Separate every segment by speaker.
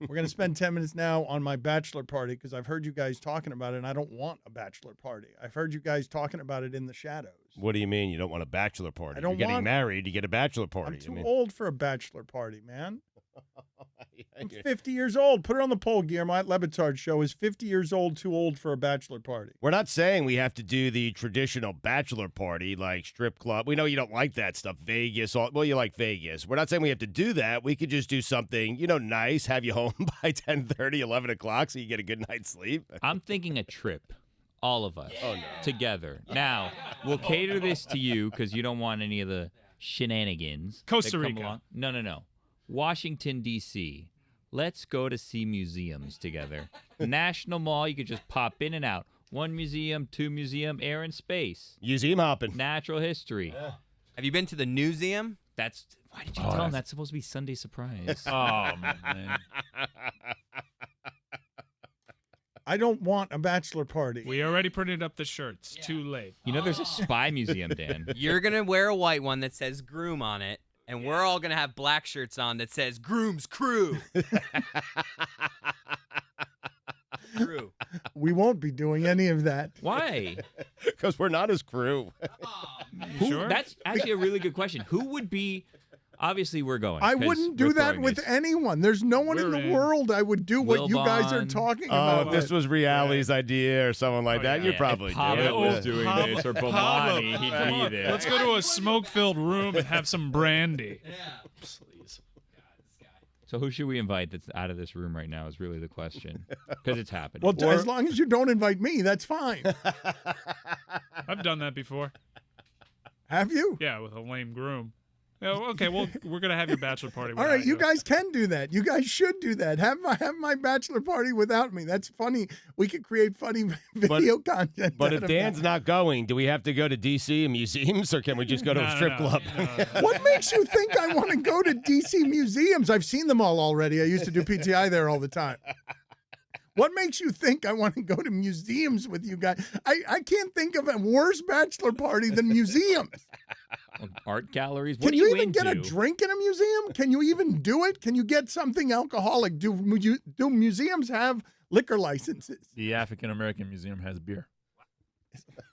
Speaker 1: We're going to spend 10 minutes now on my bachelor party because I've heard you guys talking about it, and I don't want a bachelor party. I've heard you guys talking about it in the shadows.
Speaker 2: What do you mean you don't want a bachelor party?
Speaker 1: I don't
Speaker 2: You're getting
Speaker 1: want-
Speaker 2: married, you get a bachelor party.
Speaker 1: I'm too old for a bachelor party, man. I'm 50 years old. Put it on the poll, Guillermo, at LeBatard Show. Is 50 years old too old for a bachelor party?
Speaker 2: We're not saying we have to do the traditional bachelor party like strip club. We know you don't like that stuff. Vegas. Well, you like Vegas. We're not saying we have to do that. We could just do something, nice, have you home by 10:30, 11 o'clock so you get a good night's sleep.
Speaker 3: I'm thinking a trip. All of us.
Speaker 2: Oh, no.
Speaker 3: Together. Now, we'll cater this to you because you don't want any of the shenanigans.
Speaker 4: Costa
Speaker 3: that come
Speaker 4: Rica.
Speaker 3: along. No. Washington, D.C. Let's go to see museums together. National Mall, you could just pop in and out. One museum, two museum, air and space.
Speaker 2: Museum hopping.
Speaker 3: Natural history.
Speaker 5: Yeah. Have you been to the museum?
Speaker 3: Why did you tell him that's supposed to be Sunday surprise?
Speaker 4: Oh, man.
Speaker 1: I don't want a bachelor party.
Speaker 4: We already printed up the shirts. Too late.
Speaker 3: There's a spy museum, Dan.
Speaker 5: You're going to wear a white one that says groom on it, and we're all going to have black shirts on that says groom's crew. Crew.
Speaker 1: We won't be doing any of that.
Speaker 3: Why?
Speaker 2: Because we're not his crew.
Speaker 4: Sure?
Speaker 3: That's actually a really good question. Who would be... Obviously, we're going.
Speaker 1: I
Speaker 3: 'cause
Speaker 1: wouldn't do
Speaker 3: we're
Speaker 1: that
Speaker 3: throwing
Speaker 1: with
Speaker 3: this.
Speaker 1: anyone. There's no one in
Speaker 4: We're
Speaker 1: the
Speaker 4: in.
Speaker 1: world I would do what you guys are
Speaker 3: Wilbon.
Speaker 1: talking
Speaker 2: Oh,
Speaker 1: about.
Speaker 2: if this was Reality's idea or someone like that,
Speaker 4: yeah.
Speaker 2: you'd
Speaker 3: If
Speaker 2: probably do
Speaker 3: Pablo
Speaker 2: it.
Speaker 3: was doing
Speaker 4: Pablo-
Speaker 3: this, or
Speaker 4: Pablo-
Speaker 3: Bomani, he'd
Speaker 4: Come
Speaker 3: be
Speaker 4: on,
Speaker 3: there.
Speaker 4: let's go to a smoke-filled room and have some brandy. Please.
Speaker 3: So who should we invite that's out of this room right now is really the question. Because it's happening.
Speaker 1: Well, as long as you don't invite me, that's fine.
Speaker 4: I've done that before.
Speaker 1: Have you?
Speaker 4: Yeah, with a lame groom. Okay, well, we're going to have your bachelor party.
Speaker 1: All right, you guys can do that. You guys should do that. Have my bachelor party without me. That's funny. We could create funny video content.
Speaker 2: But
Speaker 1: out
Speaker 2: if
Speaker 1: of
Speaker 2: Dan's
Speaker 1: that.
Speaker 2: not going, do we have to go to D.C. and museums, or can we just go to a strip club?
Speaker 1: What makes you think I want to go to DC museums? I've seen them all already. I used to do PTI there all the time. What makes you think I want to go to museums with you guys? I can't think of a worse bachelor party than museums.
Speaker 3: Art galleries? What
Speaker 1: Can
Speaker 3: are
Speaker 1: you
Speaker 3: you
Speaker 1: even get a
Speaker 3: into?
Speaker 1: drink in a museum? Can you even do it? Can you get something alcoholic? Do museums have liquor licenses?
Speaker 6: The African American Museum has beer.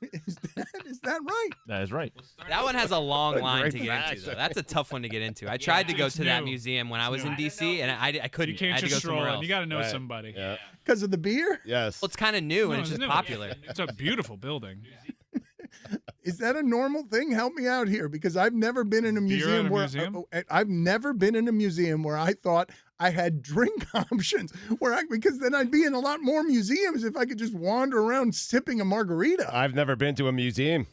Speaker 1: Is that right?
Speaker 6: That is right.
Speaker 5: That one has a long line
Speaker 2: great
Speaker 5: to get
Speaker 2: fact.
Speaker 5: into, though. That's a tough one to get into. I tried to go
Speaker 4: it's
Speaker 5: to that
Speaker 4: new.
Speaker 5: museum when I was in D.C., and I couldn't.
Speaker 4: You can't
Speaker 5: I had to
Speaker 4: just
Speaker 5: go
Speaker 4: stroll
Speaker 5: somewhere
Speaker 4: in.
Speaker 5: else.
Speaker 4: You got to know
Speaker 2: Right.
Speaker 4: somebody.
Speaker 2: Yeah.
Speaker 1: Because of the beer?
Speaker 2: Yes.
Speaker 5: Well, it's kind of new,
Speaker 4: No,
Speaker 5: and it's just
Speaker 4: new.
Speaker 5: popular.
Speaker 4: It's a beautiful building.
Speaker 1: Is that a normal thing? Help me out here, because I've never been in a
Speaker 4: Beer
Speaker 1: museum
Speaker 4: at a
Speaker 1: where
Speaker 4: museum?
Speaker 1: I've never been in a museum where I thought I had drink options. Because then I'd be in a lot more museums if I could just wander around sipping a margarita.
Speaker 2: I've never been to a museum.